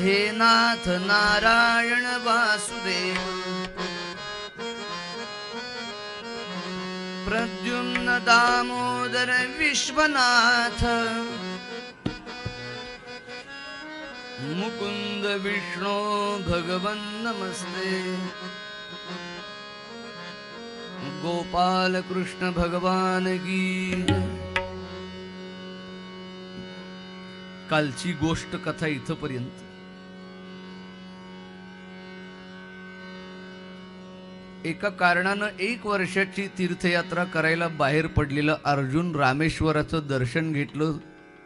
हे नाथ नारायण वासुदेव प्रद्युम्न दामोदर विश्वनाथ मुकुंद विष्णु भगवन् नमस्ते गोपाल कृष्ण भगवान की। कालची गोष्ट कथा इथपर्यंत। एका कारणानं 1 वर्षाची तीर्थयात्रा करायला बाहेर पडलेला अर्जुन रामेश्वराचं दर्शन घेतलं,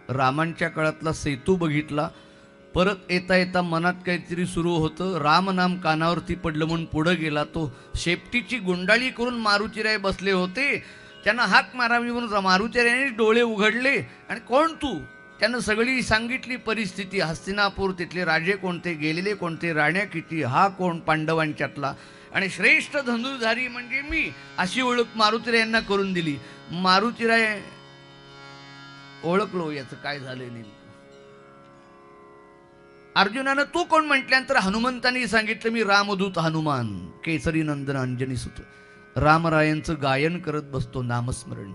रामांच्या काळातला सेतू बघितला, परत येता येता मनात काहीतरी सुरू होतं, रामनाम कानावरती पडलं म्हणून पुढे गेला। तो शेपटीची गुंडाळी करून मारुतीराय बसले होते, त्यांना हाक मारावी म्हणून मारुतीरायाने डोळे उघडले आणि कोण तू, त्यानं सगळी सांगितली परिस्थिती, हस्तिनापूर, तिथले राजे कोणते, गेलेले कोणते, राण्या किती, हा कोण पांडवांच्यातला आणि श्रेष्ठ धनुर्धारी म्हणजे मी, अशी ओळख मारुतीरायांना करून दिली। मारुतीराय ओळखलो याचं काय झालंय नेमकं। अर्जुनानं तू कोण म्हटल्यानंतर हनुमंतांनी सांगितलं मी रामदूत हनुमान, केसरी नंदन अंजनी सुत, रामरायांचं गायन करत बसतो नामस्मरण।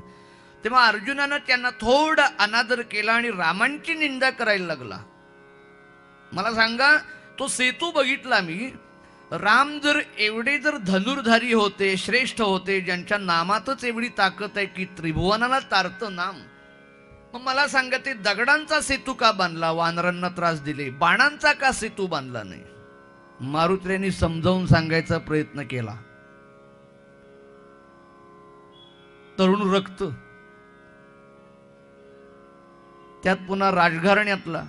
तेव्हा अर्जुनानं त्यांना थोडा अनादर केला आणि रामांची निंदा करायला लागला। मला सांगा, तो सेतू बघितला मी, राम जर एवढे जर धनुर्धारी होते, श्रेष्ठ होते, ज्यांच्या नामातच एवढी ताकद आहे की त्रिभुवनाला तारतं नाम, मग मला सांगा ते दगडांचा सेतू का बांधला, वानरांना त्रास दिले, बाणांचा का सेतू बांधला नाही। मारुतीरायांनी समजावून सांगायचा प्रयत्न केला, तरुण रक्त, त्यात पुन्हा राजघराण्यातला,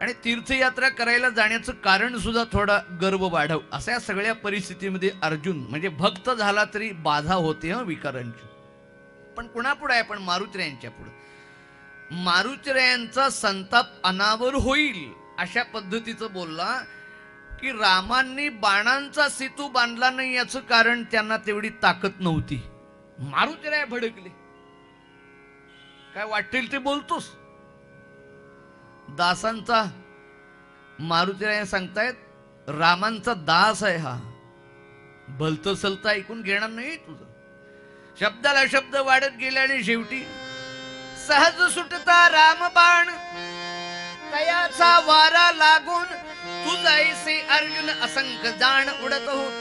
आणि तीर्थयात्रा करायला जाण्याचं कारण सुद्धा थोडा गर्व वाढव, अशा सगळ्या परिस्थितीमध्ये अर्जुन म्हणजे भक्त झाला तरी बाधा होते विकारांची। पण कुणापुढे आहे, पण मारुतीरायांच्या पुढे। मारुतीरायांचा संताप अनावर होईल अशा पद्धतीचं बोलला की रामांनी बाणांचा सेतू बांधला नाही याचं कारण त्यांना तेवढी ताकद नव्हती। मारुतीराय भडकले, काय वाटेल ते बोलतोस। दासांचा मारुतीराय सांगतायत रामांचा दास आहे हा, भलतं सलतं ऐकून घेणार नाही तुझं। शब्दाला शब्द वाढत गेले आणि शेवटी सहज सुटता रामबाण, तयाचा वारा लागून तुझैसे अर्जुन असंख्य जाण उडत होत।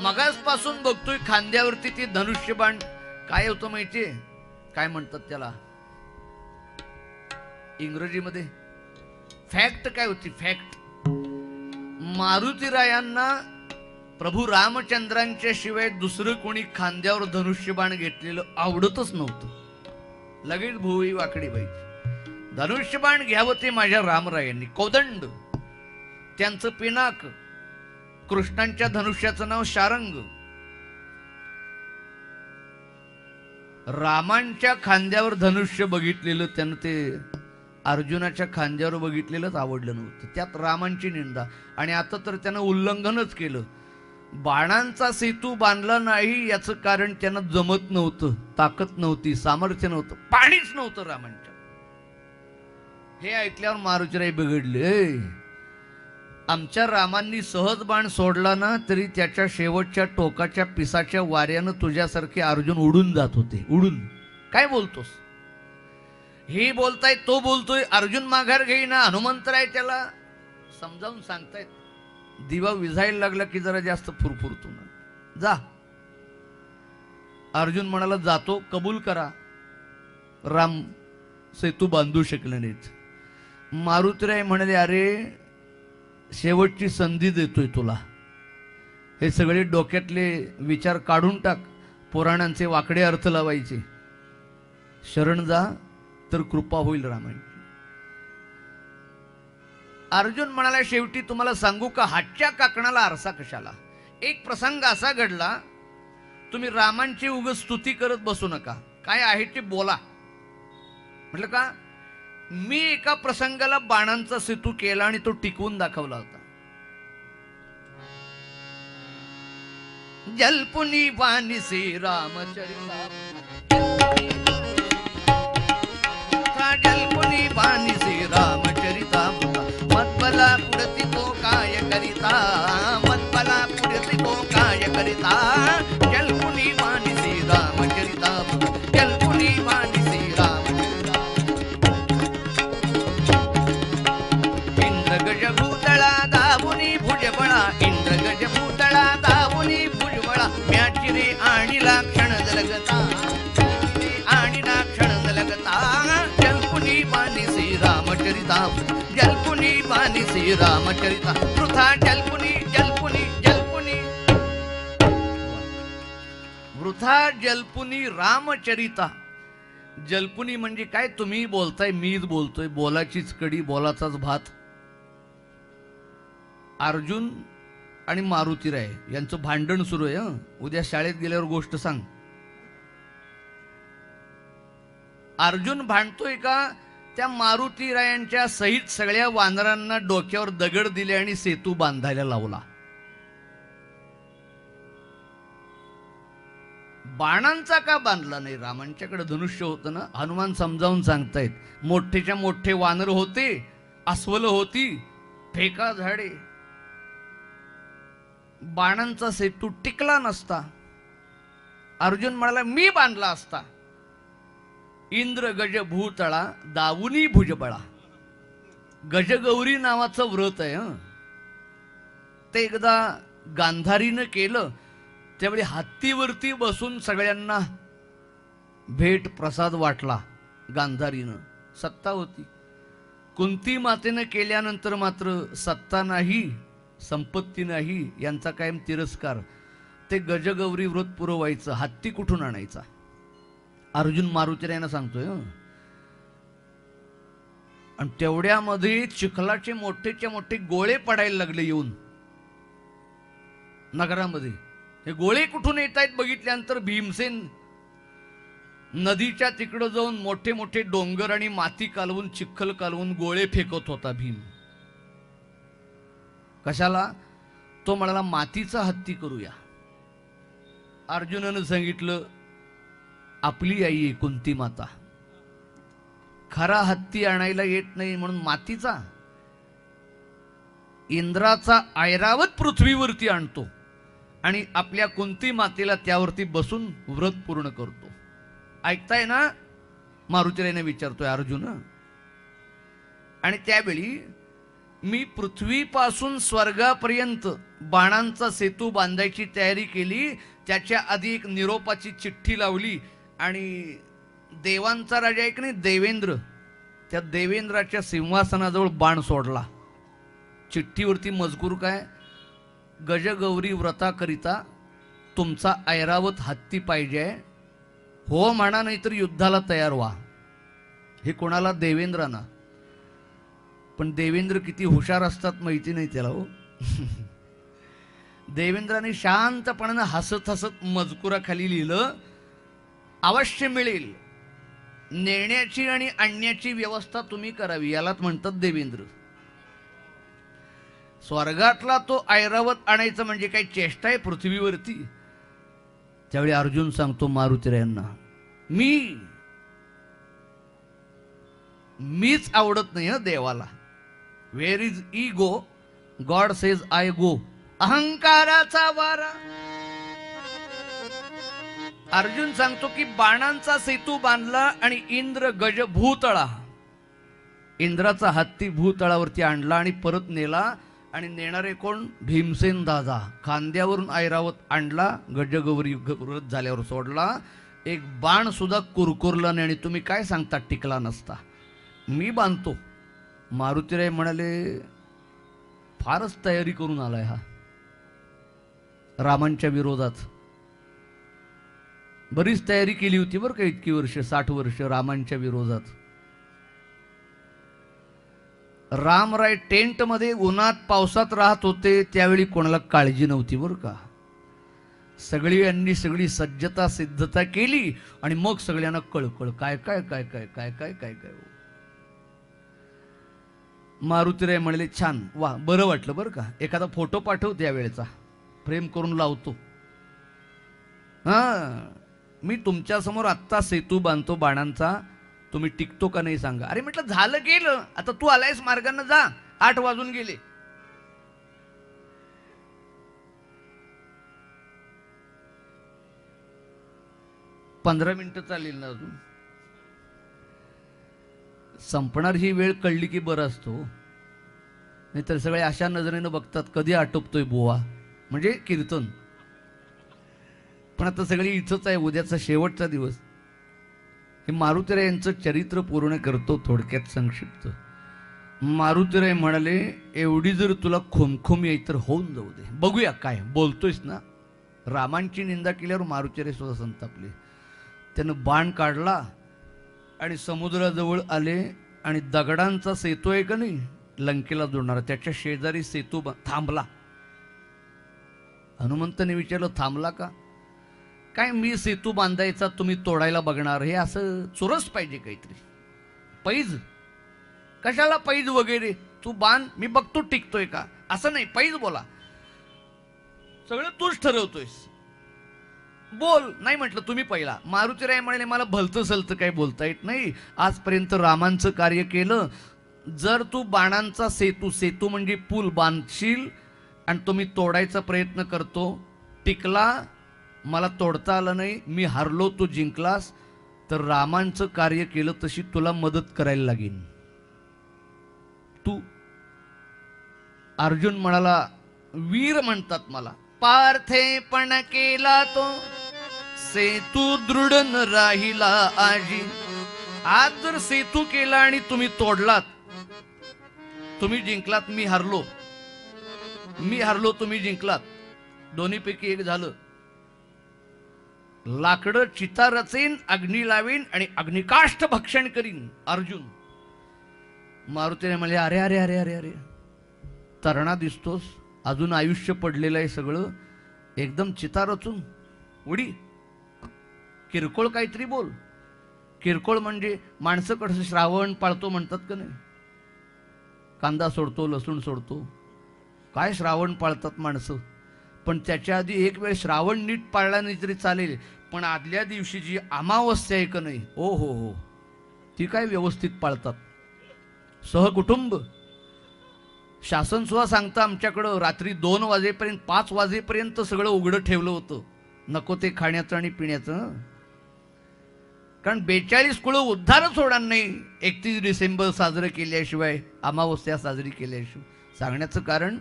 मगासपासून बघतोय खांद्यावरती ते धनुष्यबाण, काय होतं माहितीये, काय म्हणतात त्याला इंग्रजीमध्ये, फॅक्ट काय होती, फॅक्ट। मारुतीरायांना प्रभू रामचंद्रांच्या शिवाय दुसरं कोणी खांद्यावर धनुष्यबाण घेतलेलं आवडतच नव्हतं। लगेच भुवई वाकडी व्हायची। धनुष्यबाण घ्यावं ते माझ्या रामरायांनी, कोदंड त्यांचं पिनाक, कृष्णांच्या धनुष्याचं नाव शारंग। रामांच्या खांद्यावर धनुष्य बघितलेलं त्यानं ते अर्जुनाच्या खांद्यावर बघितलेलंच आवडलं नव्हतं, त्यात रामांची निंदा। आणि आता तर त्यानं उल्लंघनच केलं, बाणांचा सेतू बांधला नाही याचं कारण त्यांना जमत नव्हतं, ताकद नव्हती, सामर्थ्य नव्हतं, पाणीच नव्हतं रामांच्या। हे ऐकल्यावर मारुतीराय बिघडले, आमच्या रामांनी सहज बाण सोडला ना तरी त्याच्या शेवटच्या टोकाच्या पिसाच्या वाऱ्यानं तुझ्यासारखे अर्जुन उडून जात होते, उडून। काय बोलतोस, हे बोलताय तो बोलतोय, अर्जुन माघार घेईना, हनुमंतराय त्याला समजावून सांगतायत। दिवा विझायला लागला की जरा जास्त फुरफुरतो ना, जा। अर्जुन म्हणाला जातो, कबूल करा राम सेतू बांधू शकले नाहीत। मारुतीराय म्हणाले अरे शेवटची संधी देतोय तुला, हे सगळे डोक्यातले विचार काढून टाक, पुराणांचे वाकडे अर्थ लावायचे, शरण जा तर कृपा होईल रामांची। अर्जुन म्हणाला शेवटी तुम्हाला सांगू का, हातच्या काकणाला आरसा कशाला। एक प्रसंग असा घडला, तुम्ही रामांची उगाच स्तुती करत बसू नका, काय आहे ते बोला। म्हटलं का, मी एका प्रसंगाला बाणांचा सेतू केला आणि तो टिकवून दाखवला होता। जलपुनी वाणी से रामचरिता, जलपुनी जलपुनी बांधिसी रामचरितामृत मत्बला पुढती तो काय करिता मत्बला पुढती तो काय करिता जलपुनी बांधिसी रामचरितामृत जलपुनी बांधिसी रामचरितामृत इंद्र गज भूतळा दावुनी भुजबळा इंद्र गज भूतळा दावुनी भुजबळा म्याचिरे आणि लाक्षण जलगता आणि लाक्षण जलगता जलपुनी बांधिसी रामचरिता जलपुनी बांधिसी रामचरिता वृथा जलपुनी जलपुनी जलपुनी वृथा जलपुनी रामचरिता. जलपुनी म्हणजे काय? तुम्ही बोलताय, मीच बोलतोय, बोलाचीच कडी बोलाचाच भात. अर्जुन आणि मारुतीराय यांचं भांडण सुरू आहे. उद्या शाळेत गेल्यावर गोष्ट सांग. अर्जुन भांडतोय का त्या मारुतीरायांच्या सहित सगळ्या वानरांना डोक्यावर दगड दिले आणि सेतू बांधायला लावला. बाणांचा का बांधला नाही? रामांच्याकडे धनुष्य होतं ना. हनुमान समजावून सांगतायत, मोठेच्या मोठे वानर होते, अस्वल होती, फेका झाडे, बाणांचा सेतू टिकला नसता. अर्जुन म्हणाला मी बांधला असता. इंद्र गज भूतळा दावुनी भुजबळा. गजगौरी नावाचं व्रत आहे. ते एकदा गांधारीनं केलं, त्यावेळी हत्तीवरती बसून सगळ्यांना भेट प्रसाद वाटला. गांधारीनं सत्ता होती. कुंती मातेनं केल्यानंतर मात्र सत्ता नाही, संपत्ती नाही, यांचा कायम तिरस्कार. ते गजगौरी व्रत पुरवायचं, हत्ती कुठून आणायचा? अर्जुन मारुतीरायांना सांगतोय. आणि तेवढ्यामध्ये चिखलाचे मोठेच्या मोठे गोळे पडायला लागले येऊन नगरामध्ये. हे गोळे कुठून येत आहेत बघितल्यानंतर भीमसेन नदीच्या तिकडं जाऊन मोठे मोठे डोंगर आणि माती कालवून, चिखल कालवून गोळे फेकत होता भीम. कशाला? तो म्हणाला मातीचा हत्ती करूया. अर्जुनानं सांगितलं आपली आई आहे कुंती माता, खरा हत्ती आणायला येत नाही म्हणून मातीचा. इंद्राचा ऐरावत पृथ्वीवरती आणतो आणि आपल्या कुंती मातेला त्यावरती बसून व्रत पूर्ण करतो. ऐकताय ना? मारुतीरायाने विचारतोय अर्जुन. आणि त्यावेळी मी पृथ्वीपासून स्वर्गापर्यंत बाणांचा सेतू बांधायची तयारी केली. त्याच्या आधी एक निरोपाची चिठ्ठी लावली आणि देवांचा राजा एक नाही देवेंद्र, त्या देवेंद्राच्या सिंहासनाजवळ बाण सोडला. चिठ्ठीवरती मजकूर काय? गजगौरी व्रताकरिता तुमचा ऐरावत हत्ती पाहिजे, हो म्हणा, नाही तर युद्धाला तयार व्हा. हे कोणाला? देवेंद्रांना. पण देवेंद्र किती हुशार असतात माहिती नाही त्याला हो. देवेंद्राने शांतपणानं हसत हसत मजकुराखाली लिहिलं, अवश्य मिळेल, नेण्याची आणि आणण्याची व्यवस्था तुम्ही करावी. यालाच म्हणतात देवेंद्र. स्वर्गातला तो ऐरावत आणायचं म्हणजे काही चेष्टा आहे पृथ्वीवरती? त्यावेळी अर्जुन सांगतो मारुतीरायांना, मीच आवडत नाही देवाला. Where is ego, God says I go. अहंकाराचा वारा. अर्जुन सांगतो की बाणांचा सेतू बांधला आणि इंद्र गज भूतळा, इंद्राचा हत्ती भूतळावरती आणला आणि परत नेला. आणि नेणारे कोण? भीमसेन दादा. खांद्यावरून ऐरावत आणला, गजगौरी व्रत झाल्यावर सोडला. एक बाण सुद्धा कुरकुरला नाही. आणि तुम्ही काय सांगता टिकला नसता? मी बांधतो. मारुतीराय म्हणाले फारच तयारी करून आलाय हा रामांच्या विरोधात. बरीच तयारी केली होती बरं का, इतकी वर्ष, 60 वर्ष रामांच्या विरोधात. रामराय टेंट मध्ये उन्हात पावसात राहत होते, त्यावेळी कोणाला काळजी नव्हती बरं का. सगळी सज्जता सिद्धता केली आणि मग सगळ्यांना कळकळ काय काय काय काय काय काय काय काय. मारुतीराय म्हणाले छान, वा, बरं वाटलं बरं का. एखादा फोटो पाठव त्यावेळेचा, फ्रेम करून लावतो. मी तुमच्या समोर आत्ता सेतू बांधतो बाणांचा, तुम्ही टिकतो का नाही सांगा. अरे म्हटलं झालं गेलं, आता तू आलायस मार्गानं जा, 8 वाजून गेले. पंधरा मिनिटं चालेल ना अजून, संपणार ही वेळ कळली की बरं असतो. नाही तर सगळे अशा नजरेनं बघतात कधी आटोपतोय बुवा, म्हणजे कीर्तन. पण आता सगळी इथंच आहे, उद्याचा शेवटचा दिवस. हे मारुतीराय यांचं चरित्र पूर्ण करतो थोडक्यात संक्षिप्त. मारुतीराय म्हणाले, एवढी जर तुला खोमखोम येई तर होऊन जाऊ दे, बघूया काय बोलतोयस ना. रामांची निंदा केल्यावर मारुतीराय सुद्धा संतापले. त्यानं बाण काढला आणि समुद्राजवळ आले आणि दगडांचा सेतू आहे का नाही लंकेला जोडणारा, त्याच्या शेजारी सेतू थांबला. हनुमंताने विचारलं, थांबला का? काय मी सेतू बांधायचा, तुम्ही तोडायला बघणार? हे असं चुरस पाहिजे काहीतरी, पैज कशाला पैज वगैरे, तू बांध मी बघतो टिकतोय का, असं नाही, पैज बोला, सगळं तूच ठरवतोयस, बोल. नाही म्हटलं तुम्ही पहिला. मारुतीराय म्हणाले, मला भलतं सलतं काही बोलता येत नाही, आजपर्यंत रामांचं कार्य केलं. जर तू बाणांचा सेतू, सेतू म्हणजे पूल बांधशील आणि तुम्ही तोडायचा प्रयत्न करतो, टिकला, मला तोडता आलं नाही, मी हारलो, तू जिंकलास, तर रामांचं कार्य केलं तशी तुला मदत करायला लागेल. तू अर्जुन म्हणाला, वीर म्हणतात मला, पार्थेपण केला तो सेतू दृढ न राहिला आजी. आज जर सेतू केला आणि तुम्ही तोडलात, तुम्ही जिंकलात, मी हारलो, मी हारलो, तुम्ही जिंकलात, दोन्हीपैकी एक झालं. लाकडं चिता रचेन, अग्नी लावीन आणि अग्निकाष्ठ भक्षण करीन अर्जुन. मारुतीने म्हणले, अरे अरे अरे अरे अरे, तरणा दिसतोस, अजून आयुष्य पडलेलं आहे सगळं, एकदम चिता रचून उडी, किरकोळ काहीतरी बोल. किरकोळ म्हणजे माणसं कसं श्रावण पाळतो म्हणतात का नाही, कांदा सोडतो, लसूण सोडतो, काय श्रावण पाळतात माणसं. पण त्याच्या आधी एक वेळ श्रावण नीट पाळला नाही तरी चालेल, पण आदल्या दिवशी जी अमावस्या आहे का नाही, ओ हो हो, ती काय व्यवस्थित पाळतात, सहकुटुंब. शासन सुद्धा सांगतं आमच्याकडं रात्री 2 वाजेपर्यंत 5 वाजेपर्यंत सगळं उघडं ठेवलं होतं, नको ते खाण्याचं आणि पिण्याचं. कारण 42 कुळं उद्धारच होणार नाही 31 डिसेंबर साजरं केल्याशिवाय, अमावस्या साजरी केल्याशिवाय. सांगण्याचं कारण,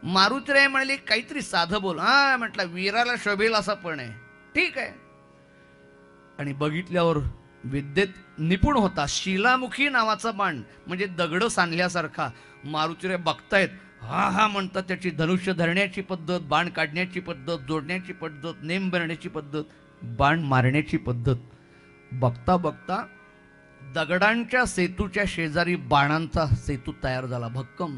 मारुतीराय म्हणाले, काहीतरी साधं बोल. हा म्हटलं, वीराला शोभेल असा पण आहे, ठीक आहे. आणि बघितल्यावर विद्येत निपुण होता, शिलामुखी नावाचा बाण, म्हणजे दगड सांधल्यासारखा. मारुतीराय बघतायत, हा हा म्हणतात, त्याची धनुष्य धरण्याची पद्धत, बाण काढण्याची पद्धत, जोडण्याची पद्धत, नेम बनण्याची पद्धत, बाण मारण्याची पद्धत. बघता बघता दगडांच्या सेतूच्या शेजारी बाणांचा सेतू तयार झाला, भक्कम.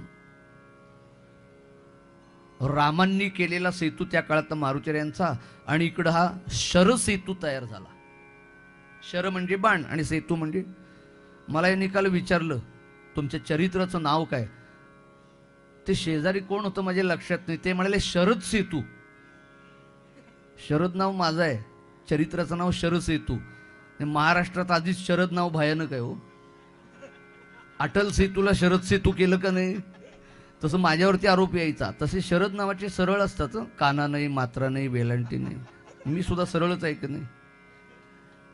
रामांनी केलेला सेतू त्या काळात मारुतीरायांचा, आणि इकडं हा शर सेतू तयार झाला. शर म्हणजे बाण आणि सेतू म्हणजे. मला यांनी काल विचारलं, तुमच्या चरित्राचं नाव काय? ते शेजारी कोण होतं माझ्या लक्षात नाही, ते म्हणाले शरद सेतू. शरद नाव माझं आहे, चरित्राचं नाव शरद सेतू. महाराष्ट्रात आधीच शरद नाव भयानक आहे हो. अटल सेतूला शरद सेतू केलं का नाही, तसं माझ्यावरती आरोप यायचा. तसे शरद नावाचे सरळ असतात, काना नाही, मात्रा नाही, वेलांटी नाही. मी सुद्धा सरळच आहे का नाही.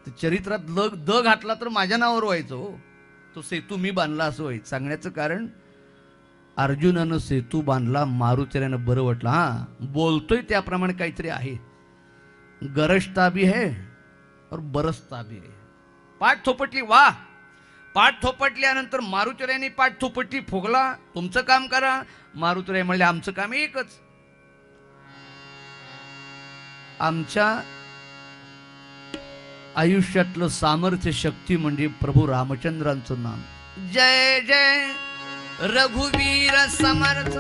तर चरित्रात द घातला तर माझ्या नावावर व्हायचं हो, तो सेतू मी बांधला असं व्हायचं. सांगण्याचं कारण, अर्जुनानं सेतू बांधला, मारुतीरायानं बरं वाटलं, हा बोलतोय त्याप्रमाणे काहीतरी आहे, गरजता भी है और बरसता भी है. पाठ थोपटली, वा. पाठ थोपटल्यानंतर मारुतीरायाने पाठ थोपटली, फुगला, तुमचं काम करा. मारुतीराय म्हणले, आमचं काम एकच, आमच्या आयुष्यातलं सामर्थ्य, शक्ती म्हणजे प्रभू रामचंद्रांचं नाम. जय जय रघुवीर समर्थ.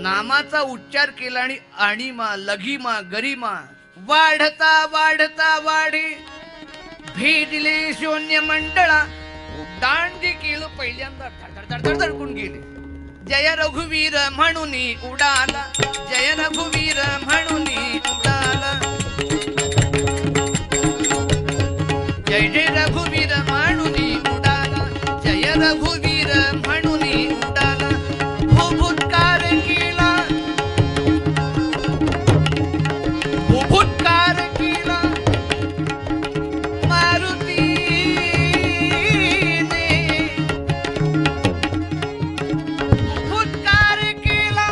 नामाचा उच्चार केला आणि अणिमा, लघिमा, गरिमा वाढता वाढता वाढे, भेदले शून्य मंडळा, उड्डाण केलं पहिल्यांदा धडधडकून गेले. जय रघुवीर म्हणून उडाला, जय रघुवीर म्हणून उडाला, जय जय रघुवीर. रघुवीर म्हणून उडाला भूभुत्कार केला भूभुत्कार केला मारुतीने भूभुत्कार केला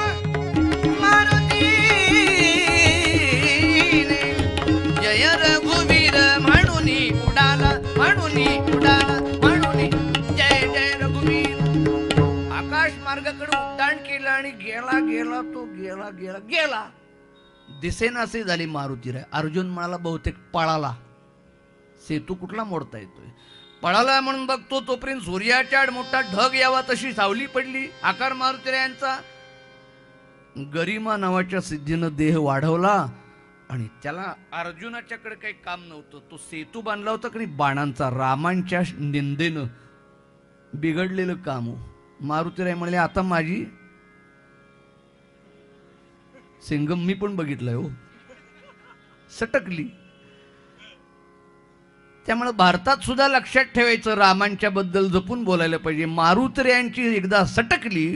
मारुतीने जय रघुवीर म्हणून उडाला म्हणून जय जय रघुवीर आकाश मार्गाकडे उड्डाण केलं आणि गेला गेला तो गेला गेला गेला दिसेनासे झाली मारुतीराय. अर्जुन म्हणाला बहुतेक पळाला, सेतू कुठला मोडता येतोय, पळाला म्हणून बघतो तोपर्यंत सूर्याच्या आड मोठा ढग यावा तशी सावली पडली. आकार मारुतीरायांचा गरिमा नावाच्या सिद्धीनं देह वाढवला आणि त्याला अर्जुनाच्याकडे काही काम नव्हतं. तो सेतू बांधला होता की बाणांचा, रामांच्या निंदेनं बिघडलेलं काम. मारुतीराय म्हणले आता माझी सिंगम मी पण बघितलंय हो, सटकली. त्यामुळे भारतात सुद्धा लक्षात ठेवायचं, रामांच्या बद्दल जपून बोलायला पाहिजे. मारुतीरायांची एकदा सटकली,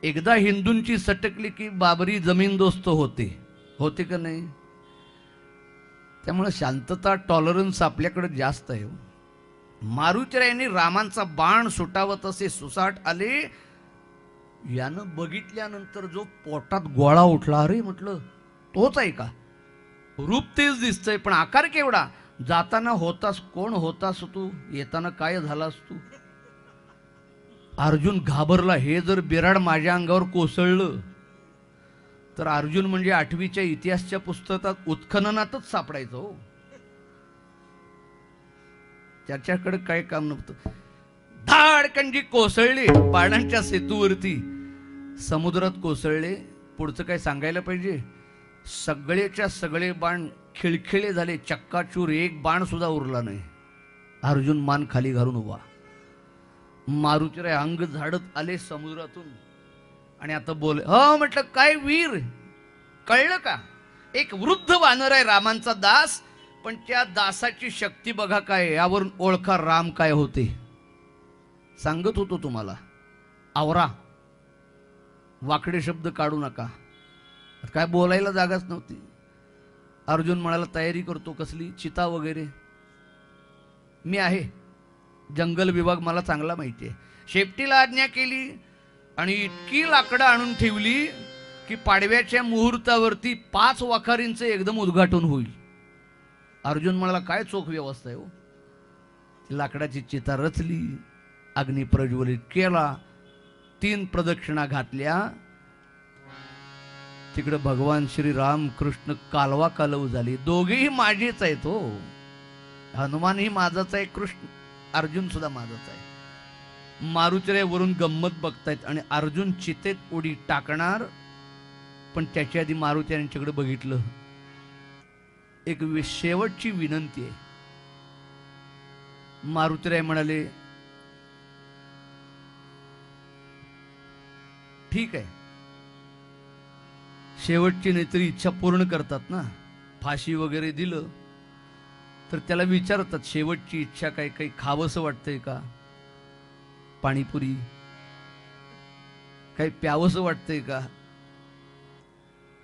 एकदा हिंदूंची सटकली की बाबरी जमीनदोस्त होते का नाही. त्यामुळे शांतता, टॉलरन्स आपल्याकडे जास्त आहे. मारुतीरायांनी रामांचा बाण सुटावं तसे सुसाट आले. यानं बघितल्यानंतर जो पोटात गोळा उठला, अरे म्हटलं तोच आहे का, रूप तेच दिसतंय पण आकार केवढा. जाताना होतास कोण होतास तू, येताना काय झालास तू. अर्जुन घाबरला, हे जर बिराड माझ्या अंगावर कोसळलं तर अर्जुन म्हणजे 8वीच्या इतिहासच्या पुस्तकात उत्खननातच सापडायचं हो. त्याच्याकडे काय काम नव्हतं. धाडकंजी कोसळले बाणांच्या सेतूवरती, समुद्रात कोसळले. पुढचं काय सांगायला पाहिजे, सगळेच्या सगळे बाण खिळखिळे झाले, चक्काचूर, एक बाण सुद्धा उरला नाही. अर्जुन मान खाली घालून उभा. मारुतीराय अंग झाडत आले समुद्रातून आणि आता बोले, हो म्हटलं काय वीर, कळलं का, एक वृद्ध वानर आहे रामांचा दास, पण त्या दासाची शक्ती बघा काय, यावरून ओळखा राम काय होते. सांगत होतो तुम्हाला, आवरा, वाकडे शब्द काढू नका. काय बोलायला जागाच नव्हती. अर्जुन म्हणाला तयारी करतो, कसली, चिता वगैरे. मी आहे, जंगल विभाग मला चांगला माहिती आहे. शेपटीला आज्ञा केली आणि इतकी लाकडं आणून ठेवली की पाडव्याच्या मुहूर्तावरती 5 वखारींचं एकदम उद्घाटन होईल. अर्जुन म्हणाला काय चोख व्यवस्था आहे हो. लाकडाची चिता रचली, अग्नी प्रज्वलित केला, 3 प्रदक्षिणा घातल्या. तिकडे भगवान श्री राम कृष्ण कालवा कालव झाली. दोघेही माझेच आहेत हो. हनुमानही माझाच आहे, कृष्ण अर्जुन सुद्धा माझाच आहे. मारुतीराय वरून गंमत बघतायत आणि अर्जुन चितेत उडी टाकणार, पण त्याच्या आधी मारुतीरायांच्याकडे बघितलं. एक शेवटची विनंती आहे. मारुतीराय म्हणाले ठीक आहे, शेवटची नाहीतरी इच्छा पूर्ण करतात ना. फाशी वगैरे दिलं तर त्याला विचारतात शेवटची इच्छा काय, काही खावंसं वाटतंय का, पाणीपुरी, काही प्यावंसं वाटतंय का,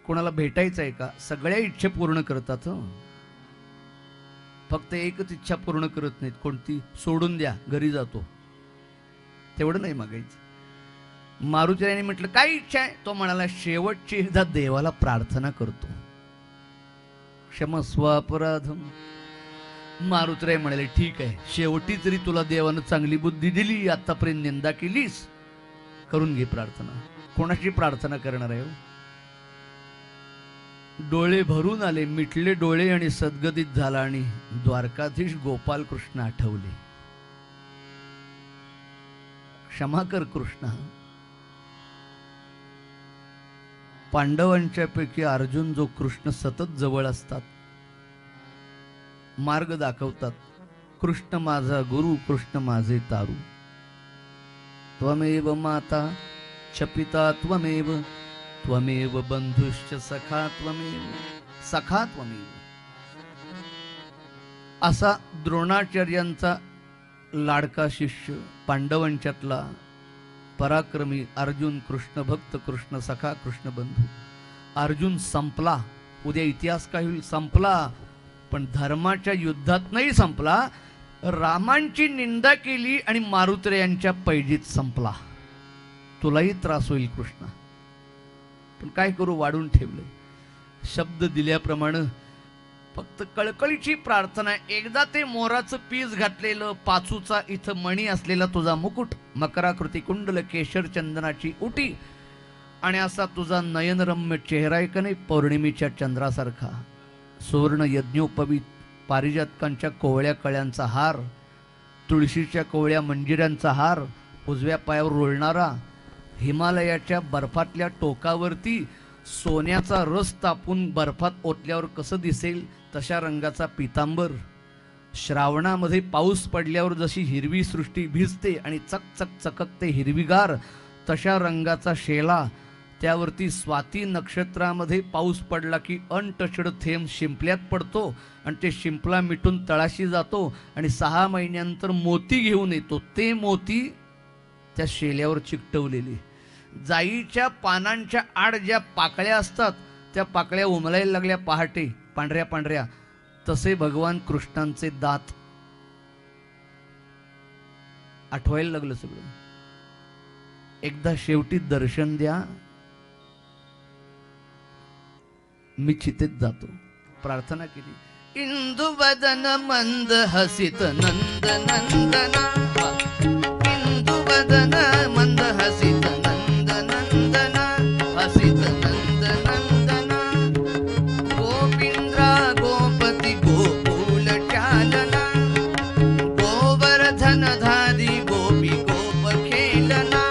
कोणाला भेटायचं आहे का. सगळ्या इच्छा पूर्ण करतात. फक्त एकच इच्छा पूर्ण करत नाहीत. कोणती, सोडून द्या घरी जातो, तेवढं नाही मागायचं. मारुतीरायाने म्हटलं काय इच्छा आहे. तो म्हणाला शेवटची एकदा देवाला प्रार्थना करतो, क्षमस्व अपराधम. मारुतीराय म्हणाले ठीक आहे, शेवटी तरी तुला देवानं चांगली बुद्धी दिली, आतापर्यंत निंदा केलीस, करून घे प्रार्थना. कोणाची प्रार्थना करणार आहे. डोळे भरून आले, मिटले डोळे आणि सद्गदित झाला आणि द्वारकाधीश गोपाल कृष्ण आठवले. क्षमा कर कृष्णा. पांडवांच्या पैकी अर्जुन जो कृष्ण सतत जवळ असतात, मार्ग दाखवतात. कृष्ण माझा गुरु, कृष्ण माझे तारू. त्वमेव माता च पिता त्वमेव, त्वमेव बंधुश्च सखा त्वमेव, सखा त्वमेव. असा द्रोणाचार्यांचा लाडका शिष्य पांडवांच्यातला पराक्रमी अर्जुन, कृष्ण भक्त, कृष्ण सखा, कृष्ण बंधू. अर्जुन संपला, उद्या इतिहास काय होईल संपला, पण धर्माच्या युद्धात नाही संपला. रामांची निंदा केली आणि मारुती यांच्या पैजीत संपला. तुलाही त्रास होईल कृष्णा, पण काय करू, वाढून ठेवलं. शब्द दिल्याप्रमाणे फक्त कळकळीची प्रार्थना, एकदा ते मोराचं पीस घातलेलं, पाचूचा इथं मणी असलेला तुझा मुकुट, मकराकृती कुंडल, केशर चंदनाची उटी, आणि असा तुझा नयनरम्य चेहरा आहे का नाही, पौर्णिमेच्या चंद्रासारखा. सुवर्ण यज्ञोपवीत, पारिजातकांच्या कोवळ्या कळ्यांचा हार, तुळशीच्या कोवळ्या मंजिऱ्यांचा हार, उजव्या पायावर रोळणारा, हिमालयाच्या बर्फातल्या टोकावरती सोन्याचा रस तापून बर्फात ओतल्यावर कसं दिसेल तशा रंगाचा पितांबर, श्रावणामध्ये पाऊस पडल्यावर जशी हिरवी सृष्टी भिजते आणि चकचक चककते हिरवीगार, तशा रंगाचा शेला, त्यावरती स्वाती नक्षत्रामध्ये पाऊस पडला की अनटचड थेंब शिंपल्यात पडतो आणि ते शिंपला मिटून तळाशी जातो आणि 6 महिन्यानंतर मोती घेऊन येतो. ते मोती त्या शेल्यावर चिकटवलेले, जाईच्या पानांच्या आड ज्या पाकळ्या असतात त्या पाकळ्या उमलायला लागल्या पहाटे पांढऱ्या पांढऱ्या, तसे भगवान कृष्णांचे दात. आठवायला लागलं सगळं. एकदा शेवटी दर्शन द्या, मी चितेत जातो. प्रार्थना केली. इंदुवदन मंद हसित नंद नंदना, इंदुवदन मंद हसित नंद नंदना, हसित नंद नंदना, गोविंद्रा गोपती गोकुल चालना, गोवर्धन धारी गोपी गोप खेलना,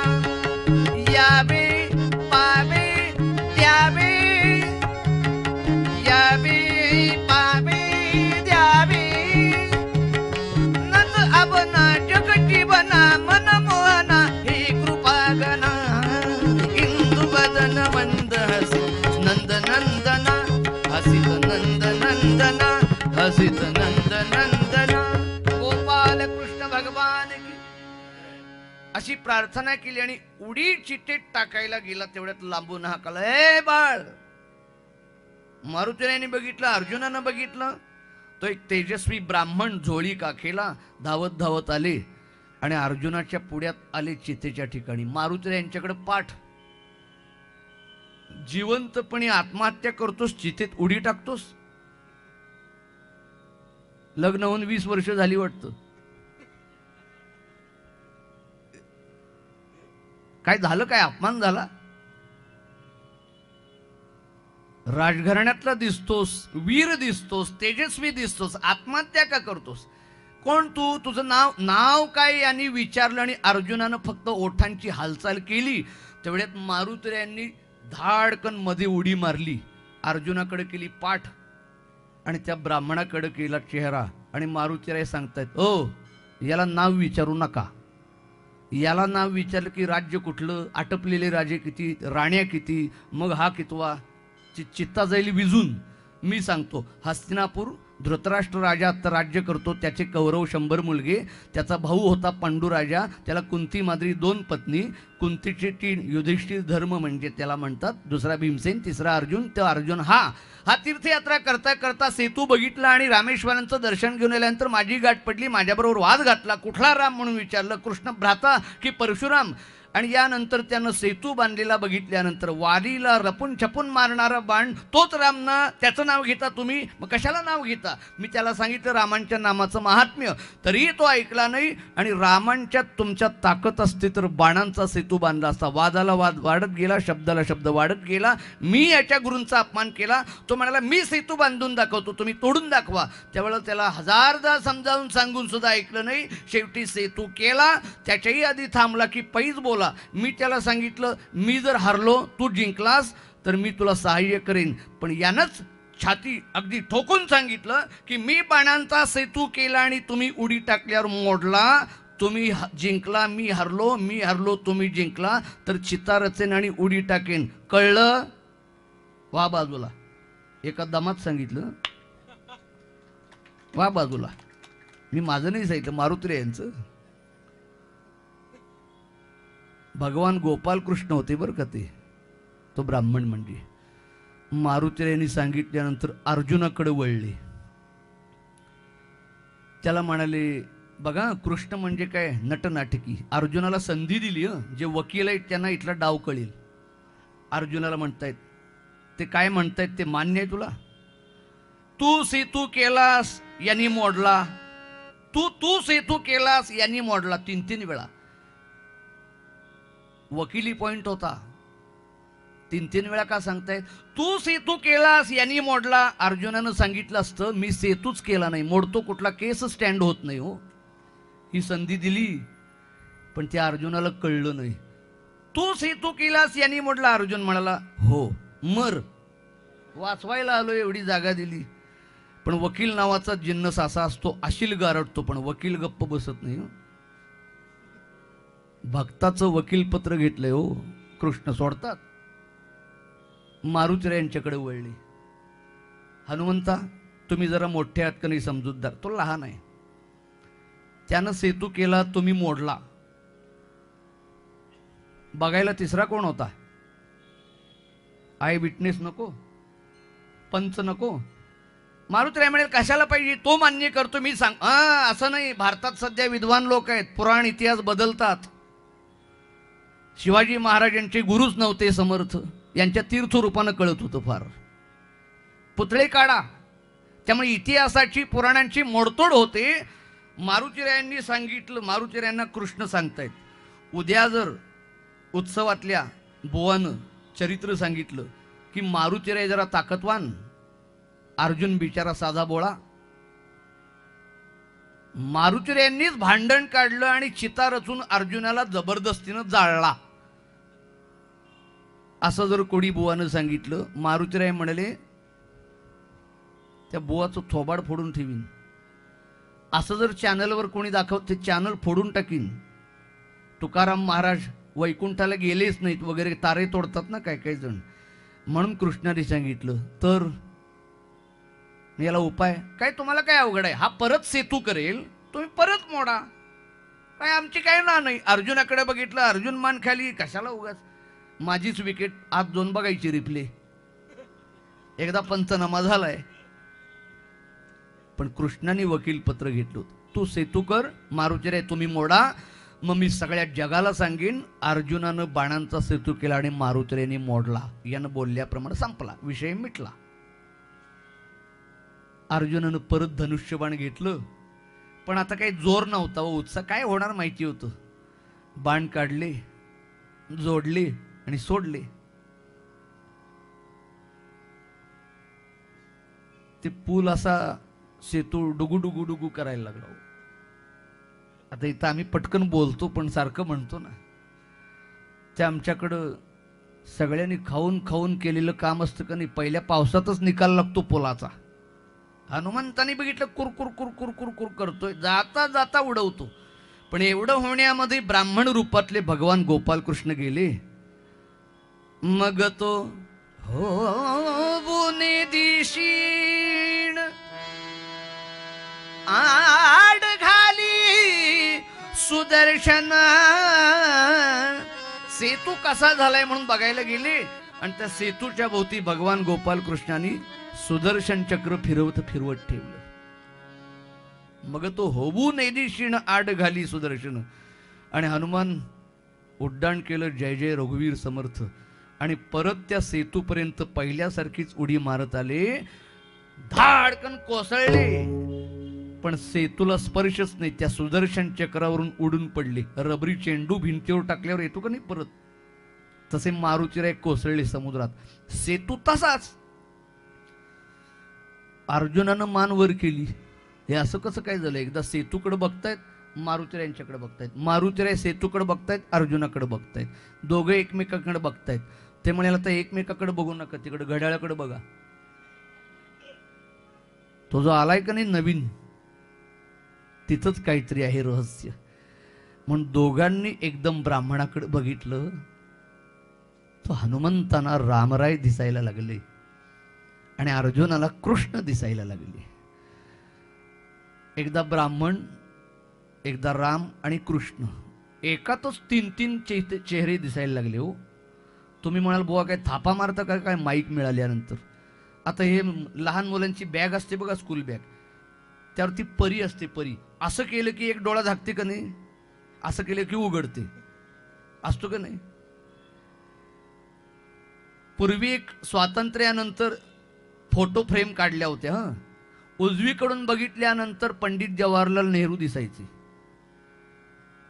यावे पावे द्यावे, यावे पावे द्यावे, नंद अबना जगती बना मन मोहना, हे कृपा गणा. इंदुवदन मंद हसित नंद नंदना, हसित नंद नंदना, हसित नंद नंदना, गोपाल कृष्ण भगवान की. अशी प्रार्थना केली आणि उडी चितेत टाकायला गेला तेवढ्यात लांबून हाकला, ए बाळ. मारुतीने बघितलं, अर्जुनानं बघितलं, तो एक तेजस्वी ब्राह्मण झोळी काखेला धावत धावत आले आणि अर्जुनाच्या पुढ्यात आले चितेच्या ठिकाणी. मारुती यांच्याकडे पाठ. जिवंतपणे आत्महत्या करतोस, चितेत उडी टाकतोस. लग्न होऊन 20 वर्ष झाली वाटतं. काय झालं, काय अपमान झाला. राजघराण्यातला दिसतोस, वीर दिसतोस, तेजस्वी दिसतोस, आत्महत्या का करतोस. कोण तू, तुझं नाव काय यांनी विचारलं आणि अर्जुनानं फक्त ओठांची हालचाल केली. तेवढ्यात मारुती यांनी धाडकन मध्ये उडी मारली, अर्जुनाकडे केली पाठ आणि त्या ब्राह्मणाकडे केला चेहरा. आणि मारुतीराय सांगतायत, ओ याला नाव विचारू नका. याला नाव विचारलं की राज्य कुठलं, आटपलेले राजे किती, राण्या किती, मग हा कितवा, चित्ता जाईल विजून. मी सांगतो, हस्तिनापूर धृतराष्ट्र राजा आता राज्य करतो, त्याचे कौरव 100 मुलगे, त्याचा भाऊ होता पांडू राजा, त्याला कुंती माद्री 2 पत्नी, कुंतीचे 3, युधिष्ठिर धर्म म्हणजे त्याला म्हणतात, दुसरा भीमसेन, तिसरा अर्जुन. तो अर्जुन हा तीर्थयात्रा करता करता सेतू बघितला आणि रामेश्वरांचं दर्शन घेऊन आल्यानंतर माझी गाठ पडली, माझ्याबरोबर वाद घातला. कुठला राम म्हणून विचारलं, कृष्ण भ्राता की परशुराम. आणि यानंतर त्यानं सेतू बांधलेला बघितल्यानंतर वारीला रपून छपून मारणारा बाण तोच राम ना, त्याचं नाव घेता तुम्ही, मग कशाला नाव घेता. मी त्याला सांगितलं रामांच्या नामाचं महात्म्य, तरीही तो ऐकला नाही. आणि रामांच्या तुमच्या ताकद असते तर बाणांचा सेतू बांधला असता. वादाला वाद वाढत गेला, शब्दाला शब्द वाढत गेला. मी याच्या गुरूंचा अपमान केला. तो म्हणाला मी सेतू बांधून दाखवतो, तुम्ही तोडून दाखवा. त्यावेळेला त्याला 1000दा समजावून सांगून सुद्धा ऐकलं नाही. शेवटी सेतू केला. त्याच्याही आधी थांबला की पैज बोला. मी त्याला सांगितलं, मी जर हरलो, तू जिंकलास तर मी तुला सहाय्य करेन. पण यानंच छाती अगदी ठोकून सांगितलं की मी बाणांचा सेतू केला आणि तुम्ही उडी टाकल्यावर मोडला. तुम्ही जिंकला, मी हरलो, तुम्ही जिंकला, तर चिता रचेन आणि उडी टाकेन. कळलं? वा बाजूला. एका दमात सांगितलं, वा बाजूला. मी माझं नाही सांगितलं, मारुती यांचं. भगवान गोपालकृष्ण होते बरं का ते, तो ब्राह्मण म्हणजे. मारुतीरायांनी सांगितल्यानंतर अर्जुनाकडे वळले. त्याला म्हणाले, बघा कृष्ण म्हणजे काय नटनाटकी. अर्जुनाला संधी दिली. जे वकील आहेत त्यांना इथला डाव कळेल. अर्जुनाला म्हणतायत, ते काय म्हणतायत ते मान्य आहे तुला? तू सेतू केलास यांनी मोडला, तू सेतू केलास यांनी मोडला. 3 वेळा वकिली पॉइंट होता. 3 वेळा का सांगतायत? तू सेतू केलास यांनी मोडला. अर्जुनानं सांगितलं असतं मी सेतूच केला नाही, मोडतो कुठला, केस स्टँड होत नाही हो. ही संधी दिली पण त्या अर्जुनाला कळलं नाही. तू सेतू केलास यांनी मोडला. अर्जुन म्हणाला हो मर, वाचवायला आलो, एवढी जागा दिली. पण वकील नावाचा जिन्नस असा असतो, अशील गारडतो पण वकील गप्प बसत नाही हो. भक्ताचं वकीलपत्र घेतलंय हो, कृष्ण सोडतात. मारुतीरायांच्याकडे वळले. हनुमंता तुम्ही जरा मोठे आहात का नाही समजूतदार, तो लहान आहे. त्यानं सेतू केला, तुम्ही मोडला. बघायला तिसरा कोण होता? आय विटनेस नको, पंच नको. मारुतीराय म्हणेल कशाला पाहिजे, तो मान्य करतो मी सांग. असं नाही, भारतात सध्या विद्वान लोक आहेत, पुराण इतिहास बदलतात. शिवाजी महाराजांचे गुरुच नव्हते समर्थ, यांच्या तीर्थरूपानं कळत होतं फार. पुतळे काढा, त्यामुळे इतिहासाची पुराणांची मोडतोड होते. मारुतीरायांनी सांगितलं, मारुतीरायांना कृष्ण सांगतायत, उद्या जर उत्सवातल्या बुवानं चरित्र सांगितलं की मारुतीराय जरा ताकदवान, अर्जुन बिचारा साधा बोळा. मारुतीरायांनीच भांडण काढलं आणि चिता रचून अर्जुनाला जबरदस्तीनं जाळला. असं जर कोणी बुवानं सांगितलं, मारुतीराय म्हणाले त्या बुवाचं थोबाड फोडून ठेवीन. असं जर चॅनलवर कोणी दाखवत, ते चॅनल फोडून टाकीन. तुकाराम महाराज वैकुंठाला गेलेच नाहीत वगैरे तारे तोडतात ना काय काही जण. म्हणून कृष्णाने सांगितलं तर याला उपाय काय, तुम्हाला काय अवघड आहे, हा परत सेतू करेल, तुम्ही परत मोडा, काय आमची काय ना नाही. अर्जुनाकडे बघितलं, अर्जुन मान खाली, कशाला उगाच माझीच विकेट आज 2 बघायची रिप्ले, एकदा पंचनामा झालाय. पण कृष्णाने वकील पत्र घेतलं, तू सेतू कर, मारुतीराय तुम्ही मोडा, मग मी सगळ्या जगाला सांगेन अर्जुनानं बाणांचा सेतू केला आणि मारुतीरायांनी मोडला. यानं बोलल्याप्रमाणे संपला, विषय मिटला. अर्जुनानं परत धनुष्यबाण घेतलं, पण आता काही जोर नव्हता व उत्साह, काय होणार माहिती होतं. बाण काढले, जोडले आणि सोडले. ते पूल असा सेतू डुगू डुगू डुगू करायला लागला. आता इथं आम्ही पटकन बोलतो पण सारखं म्हणतो ना, ते आमच्याकडं सगळ्यांनी खाऊन खाऊन केलेलं काम असतं का नाही. पहिल्या पावसातच निकाल लागतो पुलाचा. हनुमंताने बघितलं कुरकुर कुरकुर कुरकुर करतोय, जाता जाता उडवतो. पण एवढं होण्यामध्ये ब्राह्मण रूपातले भगवान गोपालकृष्ण गेले. मग तो हो दिशीण आड घाली सुदर्शन. सेतू कसा झालाय म्हणून बघायला गेले आणि त्या सेतूच्या भोवती भगवान गोपालकृष्णांनी सुदर्शन चक्र फिरवत ठेवलं. मग तो होऊ नैदिशीण आड घाली सुदर्शन. आणि हनुमान उड्डाण केलं, जय जय रघुवीर समर्थ. आणि परत त्या सेतूपर्यंत पहिल्यासारखीच उडी मारत आले, धाडकन कोसळले, पण सेतूला स्पर्शच नाही. त्या सुदर्शन चक्रावरून उडून पडले. रबरी चेंडू भिंतीवर टाकल्यावर येतो का नाही परत, तसे मारुतीराय कोसळले समुद्रात. सेतू तसाच. अर्जुनानं मान वर केली. हे असं कसं काय झालं? एकदा सेतूकडे बघतायत, मारुतीरायांच्याकडे बघतायत, मारुतीराय सेतूकडे बघतायत, अर्जुनाकडे बघतायत, दोघे एकमेकाकडे बघतायत. ते म्हणाले आता एकमेकाकडे बघू नका, तिकडे घड्याळाकडे बघा, तो जो आलाय का नाही नवीन, तिथंच काहीतरी आहे रहस्य. म्हणून दोघांनी एकदम ब्राह्मणाकडे बघितलं. तो हनुमंतांना रामराय दिसायला लागले आणि अर्जुनाला कृष्ण दिसायला लागले. एकदा ब्राह्मण, एकदा राम आणि कृष्ण एकातच 3-3 चेहरे दिसायला लागले हो. तुम्ही म्हणाल बुवा काय थापा मारता का काय माईक मिळाल्यानंतर. आता हे लहान मुलांची बॅग असते बघा, स्कूल बॅग, त्यावरती परी असते. परी असं केलं की एक डोळा झाकते का नाही, असं केलं की उघडते, असतो का नाही. पूर्वी एक स्वातंत्र्यानंतर फोटो फ्रेम काढल्या होत्या. उजवीकडून बघितल्यानंतर पंडित जवाहरलाल नेहरू दिसायचे,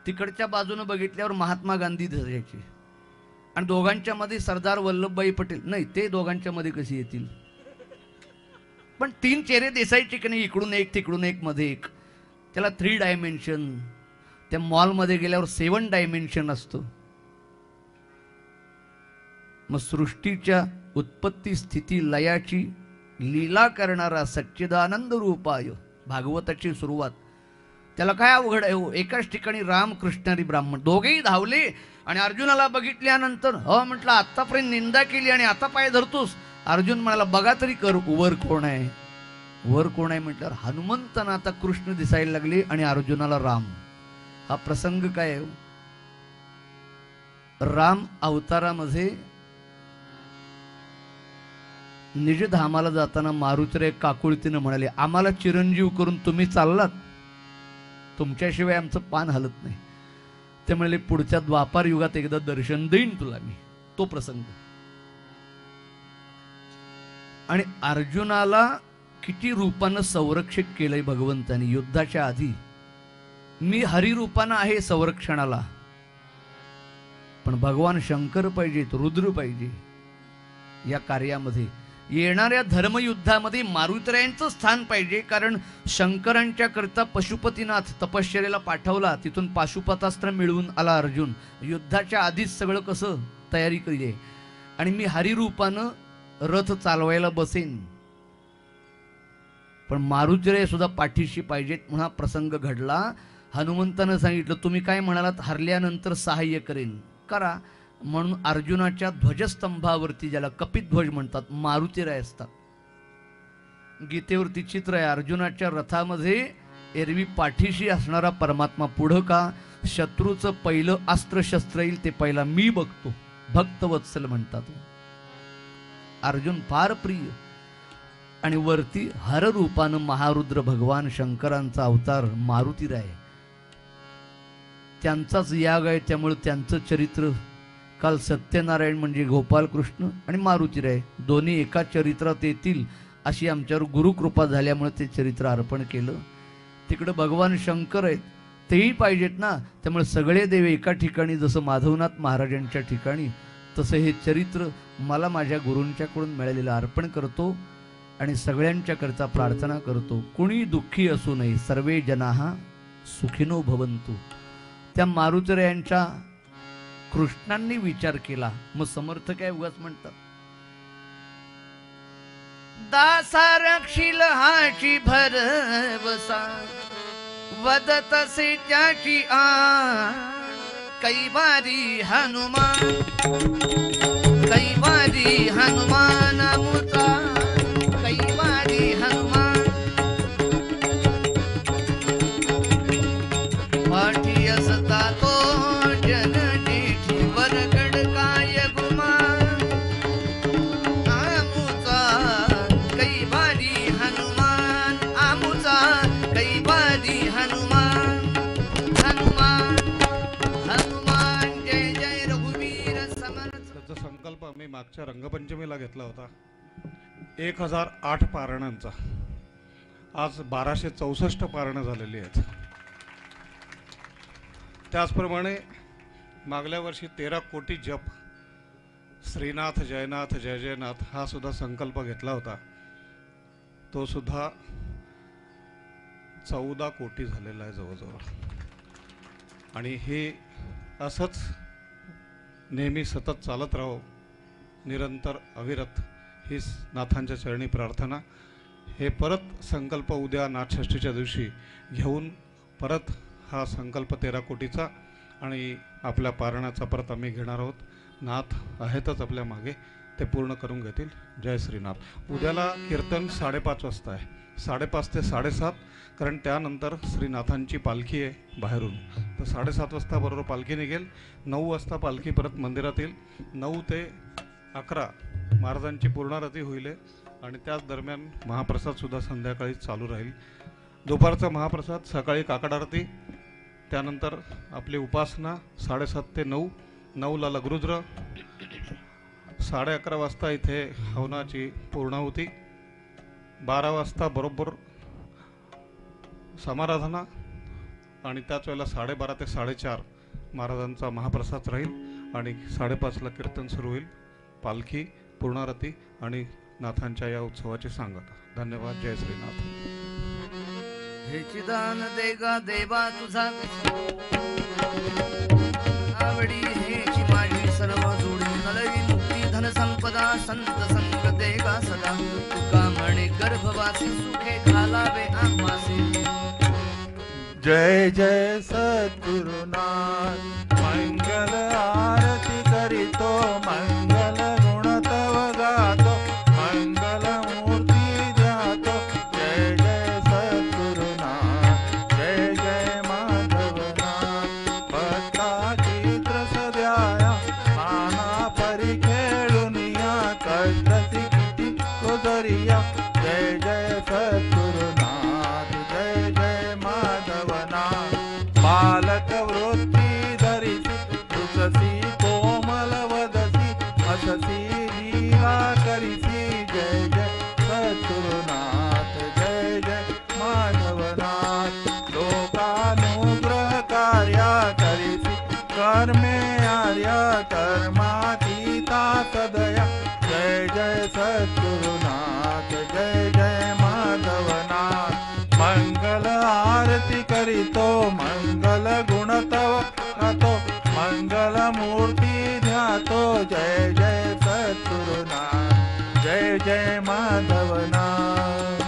तिकडच्या बाजूनं बघितल्यावर महात्मा गांधी दिसायचे, आणि दोघांच्या मध्ये सरदार वल्लभभाई पटेल. नाही, ते दोघांच्या मध्ये कशी येतील, पण 3 चेहरे दिसायचे की नाही, इकडून एक तिकडून एक मध्ये एक. त्याला 3 डायमेन्शन. त्या मॉलमध्ये गेल्यावर 7 डायमेन्शन असतं. मग सृष्टीच्या उत्पत्ती स्थिती लयाची लीला करणारा सच्चिदानंद रूपाय भागवताची सुरुवात. त्याला काय अवघड आहे हो. एकाच ठिकाणी राम कृष्ण आणि ब्राह्मण दोघेही धावले आणि अर्जुनाला बघितल्यानंतर म्हटलं आतापर्यंत निंदा केली आणि आता पाय धरतोस. अर्जुन म्हणाला बघा तरी कर, वर कोण आहे, वर कोण आहे म्हटल्यावर हनुमंतांना आता कृष्ण दिसायला लागले आणि अर्जुनाला राम. हा प्रसंग काय आहे. राम अवतारामध्ये निजधामाला जाताना मारुतीला एक काकुळतीनं म्हणाले, आम्हाला चिरंजीव करून तुम्ही चाललात, तुमच्याशिवाय आमचं पान हलत नाही. ते म्हणाले पुढच्या द्वापार युगात एकदा दर्शन देईन तुला मी. तो प्रसंग. आणि अर्जुनाला किती रूपानं संरक्षित केलंय भगवंतानी युद्धाच्या आधी. मी हरिरूपानं आहे संरक्षणाला, पण भगवान शंकर पाहिजेत, रुद्र पाहिजे या कार्यामध्ये. येणाऱ्या धर्मयुद्धामध्ये मारुतीरायांचं स्थान पाहिजे, कारण शंकरांच्या करता पशुपतीनाथ तपश्चर्याला पाठवला, तिथून पाशुपतास्त्र मिळवून आला अर्जुन. युद्धाच्या आधीच सगळं कसं तयारी केली, आणि मी हरिरूपानं रथ चालवायला बसेन, पण मारुतीराय सुद्धा पाठीशी पाहिजेत. म्हणून हा प्रसंग घडला. हनुमंतानं सांगितलं तुम्ही काय म्हणालात, हरल्यानंतर सहाय्य करेन, करा. म्हणून अर्जुनाच्या ध्वजस्तंभावरती, ज्याला कपिध्वज म्हणतात, मारुतीराय असतात. गीतेवरती चित्र आहे, अर्जुनाच्या रथामध्ये एरवी पाठीशी असणारा परमात्मा पुढं का, शत्रूचं पहिलं अस्त्रशस्त्र येईल ते पहिला मी बघतो, भक्तवत्सल म्हणतात. अर्जुन फार प्रिय. आणि वरती हर रूपानं महारुद्र भगवान शंकरांचा अवतार मारुतीराय, त्यांचाच याग आहे, त्यामुळे त्यांचं चरित्र काल सत्यनारायण म्हणजे गोपालकृष्ण आणि मारुतीराय दोन्ही एका चरित्रात येतील अशी आमच्यावर गुरुकृपा झाल्यामुळे ते चरित्र अर्पण केलं. तिकडं भगवान शंकर आहेत, तेही पाहिजेत ना. त्यामुळे सगळे देव एका ठिकाणी, जसं माधवनाथ महाराजांच्या ठिकाणी, तसं हे चरित्र मला माझ्या गुरूंच्याकडून मिळालेलं अर्पण करतो आणि सगळ्यांच्याकरता प्रार्थना करतो. कुणी दुःखी असू नये, सर्वे जनाः सुखिनो भवन्तु. त्या मारुतीरायांच्या कृष्णांनी विचार केला. मग समर्थ काय उगाच म्हणतात, दासा रक्षिल हाची भरवसा, वदतसे त्याची कैवारी हनुमान, कैवारी हनुमान मुता, कैवारी हनुमान. पाठी असता तो मी मागच्या रंगपंचमीला घेतला होता 1008 पारणांचा. आज 1264 पारणं झालेली आहेत. त्याचप्रमाणे मागल्या वर्षी 13 कोटी जप, श्रीनाथ जयनाथ जय जयनाथ हा सुद्धा संकल्प घेतला होता. तो सुद्धा 14 कोटी झालेला आहे जवळजवळ. आणि हे असंच नेहमी सतत चालत राहो, निरंतर अविरत, हीच नाथांच्या चरणी प्रार्थना. हे परत संकल्प उद्या नाथषष्ठीच्या दिवशी घेऊन परत हा संकल्प 13 कोटीचा आणि आपल्या पारणाचा परत आम्ही घेणार आहोत. नाथ आहेतच आपल्या मागे, ते पूर्ण करून घेतील. जय श्रीनाथ. उद्याला कीर्तन 5:30 वाजता आहे. 5:30 ते 7:30, कारण त्यानंतर श्रीनाथांची पालखी आहे बाहेरून. तर 7:30 वाजता बरोबर पालखी निघेल. 9 वाजता पालखी परत मंदिरात येईल. 9 ते 11 महाराजांची पूर्णारती होईल आणि त्याच दरम्यान महाप्रसादसुद्धा संध्याकाळी चालू राहील. दुपारचा महाप्रसाद, सकाळी काकड आरती, त्यानंतर आपली उपासना 7:30 ते 9, 9ला लघुरुद्र, 11:30 वाजता इथे हवनाची पूर्णाहुती, 12 वाजता बरोबर समाराधना आणि त्याच वेळेला 12:30 ते 4:30 महाराजांचा महाप्रसाद राहील आणि 5:30ला कीर्तन सुरू होईल, पालखी, पूर्णारती आणि नाथांच्या या उत्सवाची सांगता. धन्यवाद. जय श्रीनाथ. हे चिदान दे गा देवा तुझा आवडी, हेची माझी सर्व जोडी, नलवी मुक्ती धन संपदा, संत संग दे गा सदा, तुका म्हणे गर्भवासी सुखे घालावे आम्हासी. जय जय सद्गुरुनाथ, मंगल आरती करीतो, मंगल गुण तव गातो, मंगल मूर्ती ध्यातो. जय जय सद्गुरुनाथ, जय जय माधवनाथ, भक्ताची त्रस द्याया, नाना परी खेळुनिया, कष्टसी किती उदरिया. जय जय सद्गुरुनाथ, जय जय माधवनाथ, बालक वृत्ती धरिसी, रुचसी कोमल वदसी, हससी लीला करिसी. जय जय सद्गुरुनाथ, जय जय माधवनाथ, लोकानुग्रह कार्या करिसी, कर्मे आर्या कर्मातीता सदया. जय जय सद्गुरुनाथ, जय जय माधवनाथ, मंगल आरती करीतो, मंगल गुण तव गातो, मंगल मूर्ती ध्यातो. जय जय सद्गुरुनाथ, जय जय माधवनाथ.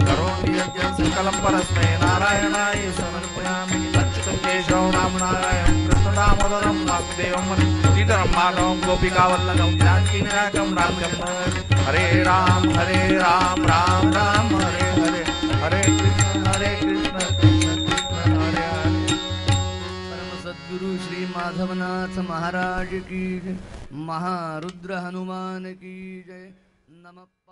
करोमि यज्ञं सकलं परस्मै नारायणाय समर्पयामि. अच्युतं केशवं राम नारायणं कृष्ण दामोदरं वासुदेवं श्रीधरं माधवं गोपिकावल्लभं जानकीनायकं रामचन्द्रं. हरे राम राम राम हरे हरे, हरे कृष्ण कृष्ण कृष्ण हरे हरे. परम सद्गुरु श्री माधवनाथ महाराज की जय. महारुद्र हनुमान की जय. नमः.